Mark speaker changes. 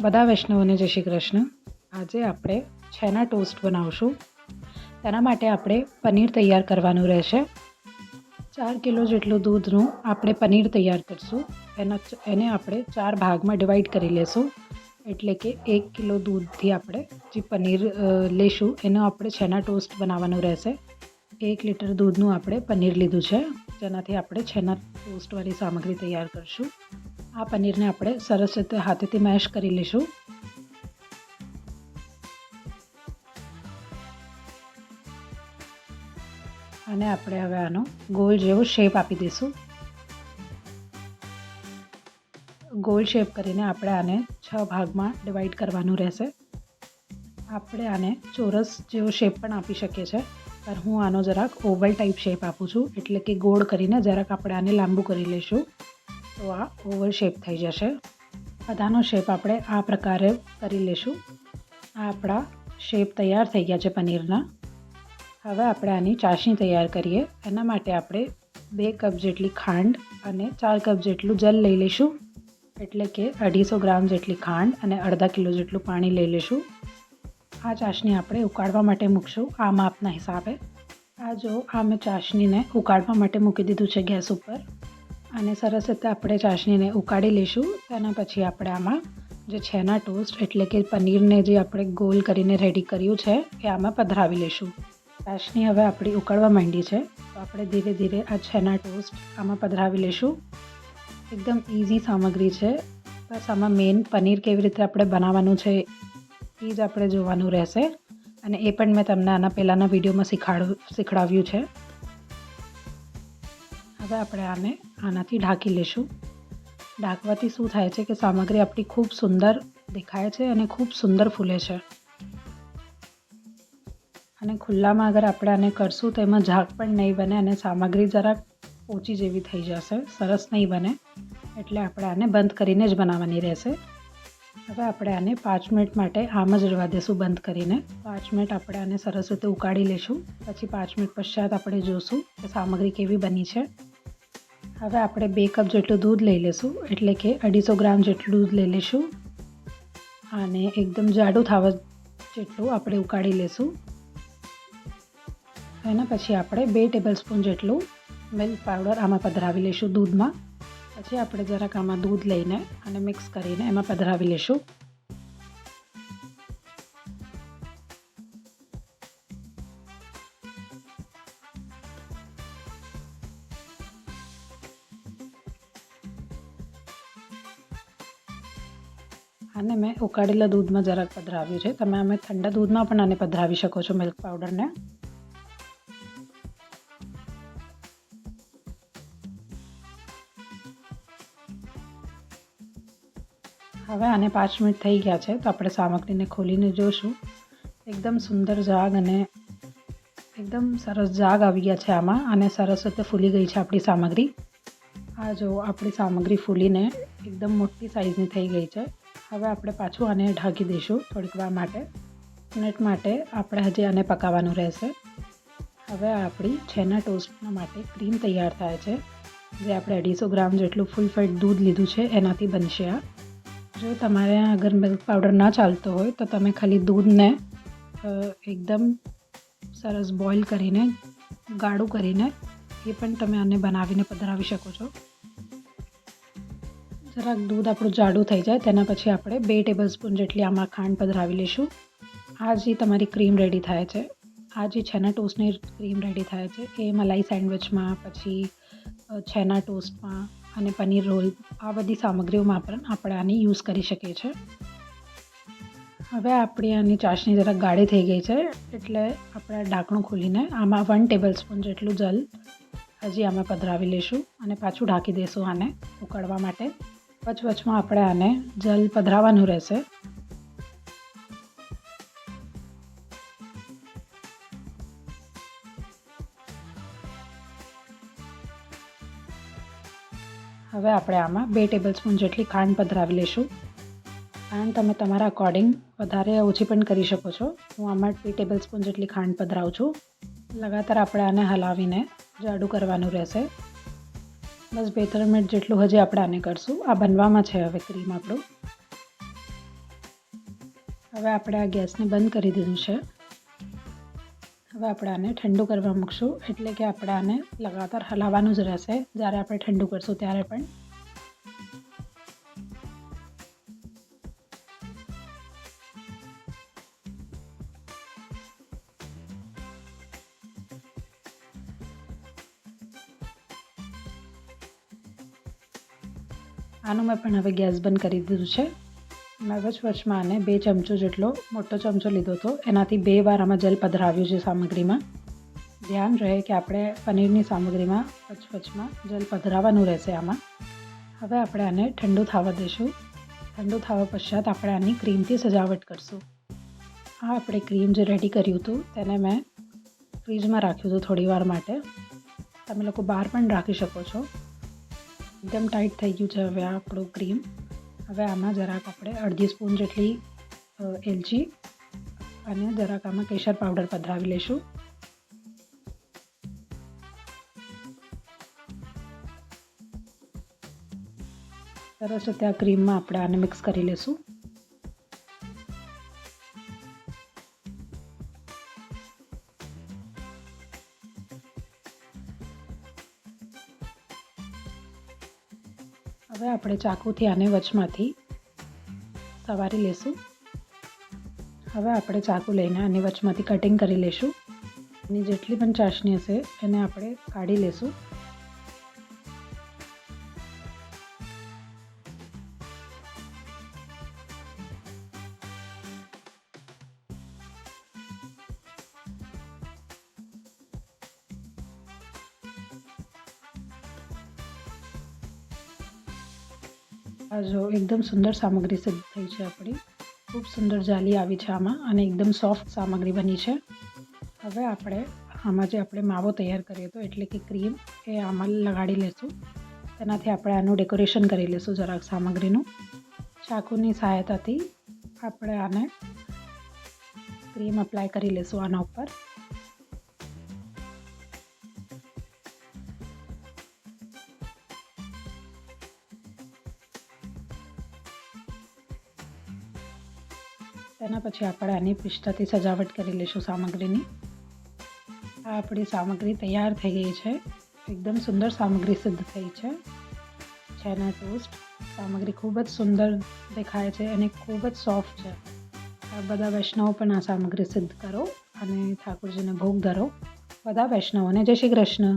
Speaker 1: બધા વૈષ્ણવોને જય શ્રી કૃષ્ણ. આજે આપણે છેના ટોસ્ટ બનાવશું. તેના માટે આપણે પનીર તૈયાર કરવાનું રહેશે. 4 કિલો જેટલું દૂધનું આપણે પનીર તૈયાર કરશું. એને આપણે 4 ભાગમાં ડિવાઈડ કરી લેશું. એટલે કે 1 કિલો દૂધથી આપણે જે પનીર લેશું એનો આપણે છેના ટોસ્ટ બનાવવાનું રહેશે. 1 લીટર દૂધનું આપણે પનીર લીધું છે, જેનાથી આપણે છેના ટોસ્ટવાળી સામગ્રી તૈયાર કરશું. આ પનીરને આપણે સરસ રીતે હાથેથી મેશ કરી લઈશું. અને આપણે હવે આનો ગોળ જેવો શેપ આપી દઈશું. ગોળ શેપ કરીને આપણે આને 6 ભાગમાં ડિવાઈડ કરવાનું રહેશે. આપણે આને ચોરસ જેવો શેપ પણ આપી શકીએ છીએ, પણ હું આનો જરાક ઓવલ ટાઈપ શેપ આપું છું, એટલે કે ગોળ કરીને જરાક આપણે આને લાંબુ કરી લઈશું તો આ ઓવલ શેપ થઈ જશે. બધાનો શેપ આપણે આ પ્રકારે કરી લઈશું. આ આપણા શેપ તૈયાર થઈ ગયા છે પનીરના. હવે આપણે આની ચાસણી તૈયાર કરીએ. એના માટે આપણે 2 કપ જેટલી ખાંડ અને 4 કપ જેટલું જલ લઈ લઈશું, એટલે કે 250 ગ્રામ જેટલી ખાંડ અને અડધા કિલો જેટલું પાણી લઈ લઈશું. આ ચાસણી આપણે ઉકાળવા માટે મૂકશું આ માપના હિસાબે. આ મેં ચાસણીને ઉકાળવા માટે મૂકી દીધું છે ગેસ ઉપર. અને સરસ રીતે આપણે ચાસણીને ઉકાળી લઈશું. તેના પછી આપણે આમાં જે છેના ટોસ્ટ એટલે કે પનીરને જે આપણે ગોલ કરીને રેડી કર્યું છે એ આમાં પધરાવી લઈશું. ચાસણી હવે આપણી ઉકળવા માંડી છે, તો આપણે ધીરે ધીરે આ છેના ટોસ્ટ આમાં પધરાવી લઈશું. એકદમ ઇઝી સામગ્રી છે. બસ આમાં મેઇન પનીર કેવી રીતે આપણે બનાવવાનું છે એ જ આપણે જોવાનું રહેશે, અને એ પણ મેં તમને આના પહેલાંના વિડીયોમાં શીખડાવ્યું છે. હવે આપણે આને આનાથી ઢાંકી લઈશું. ઢાંકવાથી શું થાય છે કે સામગ્રી આપણી ખૂબ સુંદર દેખાય છે અને ખૂબ સુંદર ફૂલે છે. અને ખુલ્લામાં અગર આપણે આને કરશું તો એમાં ઝાગ પણ નહીં બને અને સામગ્રી જરાક ઓછી જેવી થઈ જશે, સરસ નહીં બને. એટલે આપણે આને બંધ કરીને જ બનાવવાની રહેશે. હવે આપણે આને 5 મિનિટ માટે આમ જ રહેવા દઈશું બંધ કરીને. 5 મિનિટ આપણે આને સરસ રીતે ઉકાળી લઈશું. પછી 5 મિનિટ પશ્ચાત આપણે જોશું કે સામગ્રી કેવી બની છે. હવે આપણે 2 કપ જેટલું દૂધ લઈ લઈશું, એટલે કે 250 ગ્રામ જેટલું દૂધ લઈ લઈશું. અને એકદમ જાડું થવા જેટલું આપણે ઉકાળી લઈશું. એના પછી આપણે 2 ટેબલસ્પૂન જેટલું મિલ્ક પાવડર આમાં પધરાવી લઈશું દૂધમાં. પછી આપણે જરાક આમાં દૂધ લઈને અને મિક્સ કરીને એમાં પધરાવી લઈશું. આને મેં ઉકાળેલા દૂધમાં જરાક પધરાવ્યું છે. તમે આમે ઠંડા દૂધમાં પણ આને પધરાવી શકો છો મિલ્ક પાવડરને. હવે આને 5 મિનિટ થઈ ગયા છે, તો આપણે સામગ્રીને ખોલીને જોશું. એકદમ સુંદર જાગ અને એકદમ સરસ જાગ આવી ગયા છે આમાં, અને સરસ રીતે ફૂલી ગઈ છે આપણી સામગ્રી. આ જો આપણી સામગ્રી ફૂલીને એકદમ મોટી સાઇઝની થઈ ગઈ છે. હવે આપણે પાછું આને ઢાંકી દઈશું થોડીક વાર માટે. મિનિટ માટે આપણે હજી આને પકાવવાનું રહેશે. હવે આપણી છેના ટોસ્ટના માટે ક્રીમ તૈયાર થાય છે, જે આપણે 250 ગ્રામ જેટલું ફૂલ ફેટ દૂધ લીધું છે એનાથી બનશે આ. જો તમારે અગર મિલ્ક પાવડર ના ચાલતો હોય તો તમે ખાલી દૂધને એકદમ સરસ બોઇલ કરીને ગાઢું કરીને એ પણ તમે આને બનાવીને પધરાવી શકો છો. જરાક દૂધ આપણું જાડું થઈ જાય તેના પછી આપણે 2 ટેબલસ્પૂન જેટલી આમાં ખાંડ પધરાવી લઈશું. આ જે તમારી ક્રીમ રેડી થાય છે, આ જે છેના ટોસ્ટની ક્રીમ રેડી થાય છે એ મલાઈ સેન્ડવિચમાં, પછી છેના ટોસ્ટમાં અને પનીર રોલ, આ બધી સામગ્રીઓમાં પણ આપણે આની યુઝ કરી શકીએ છીએ. હવે આપણી આની ચાસણી જરાક ગાઢી થઈ ગઈ છે, એટલે આપણે ઢાંકણું ખોલીને આમાં 1 ટેબલસ્પૂન જેટલું જલ હજી આમાં પધરાવી લઈશું અને પાછું ઢાંકી દઈશું આને ઉકળવા માટે. વચમાં આપણે આને જલ પધરાવવાનું રહેશે. હવે આપણે આમાં 2 ટેબલસ્પૂન જેટલી ખાંડ પધરાવી લઈશું. ખાંડ તમે તમારા અકોર્ડિંગ વધારે ઓછી પણ કરી શકો છો. હું આમાં 2 ટેબલસ્પૂન જેટલી ખાંડ પધરાવું છું. લગાતાર આપણે આને હલાવીને જાડું કરવાનું રહેશે. બસ 2-3 મિનિટ જેટલું હજી આપણે આને કરશું. આ બનવામાં છે હવે ક્રીમ આપણું. હવે આપણે આ ગેસને બંધ કરી દીધું છે. હવે આપણે આને ઠંડુ કરવા મૂકશું, એટલે કે આપણે આને લગાતાર હલાવવાનું જ રહેશે જ્યારે આપણે ઠંડુ કરશું ત્યારે પણ. આનું મેં પણ હવે ગેસ બંધ કરી દીધું છે. મેં વચમાં આને 2 ચમચો જેટલો મોટો ચમચો લીધો હતો, એનાથી 2 વાર આમાં જલ પધરાવ્યું છે સામગ્રીમાં. ધ્યાન રહે કે આપણે પનીરની સામગ્રીમાં વચમાં જલ પધરાવવાનું રહેશે આમાં. હવે આપણે આને ઠંડુ થવા દઈશું. ઠંડુ થવા પશ્ચાત આપણે આની ક્રીમથી સજાવટ કરશું. આ આપણે ક્રીમ જે રેડી કર્યું હતું તેને મેં ફ્રીજમાં રાખ્યું હતું થોડી વાર માટે. તમે લોકો બહાર પણ રાખી શકો છો. એકદમ ટાઈટ થઈ ગયું છે હવે આપણું ક્રીમ. હવે આમાં જરાક આપણે અડધી સ્પૂન જેટલી એલચી અને જરાક આમાં કેસર પાવડર પધરાવી લઈશું. સરસ રીતે આ ક્રીમમાં આપણે આને મિક્સ કરી લઈશું. હવે આપણે ચાકુથી આને વચમાંથી સવારી લેશું. હવે આપણે ચાકુ લઈને આને વચમાંથી કટિંગ કરી લેશું. એની જેટલી પણ ચાસણી હશે એને આપણે કાઢી લેશું. આ જો એકદમ સુંદર સામગ્રી સિદ્ધ થઈ છે આપણી. ખૂબ સુંદર જાલી આવી છે આમાં અને એકદમ સોફ્ટ સામગ્રી બની છે. હવે આપણે આમાં જે આપણે માવો તૈયાર કર્યો હતો એટલે કે ક્રીમ એ આમાં લગાડી લેશું. તેનાથી આપણે આનું ડેકોરેશન કરી લેશું જરાક સામગ્રીનું. ચાકુની સહાયતાથી આપણે આને ક્રીમ અપ્લાય કરી લેશું આના ઉપર. તેના પછી આપણે આની પિસ્તાથી સજાવટ કરી લઈશું સામગ્રીની. આ આપણી સામગ્રી તૈયાર થઈ ગઈ છે. એકદમ સુંદર સામગ્રી સિદ્ધ થઈ છે. છેના ટોસ્ટ સામગ્રી ખૂબ જ સુંદર દેખાય છે અને ખૂબ જ સોફ્ટ છે. આ બધા વૈષ્ણવો પણ આ સામગ્રી સિદ્ધ કરો અને ઠાકોરજીને ભોગ ધરો. બધા વૈષ્ણવોને જય શ્રી કૃષ્ણ.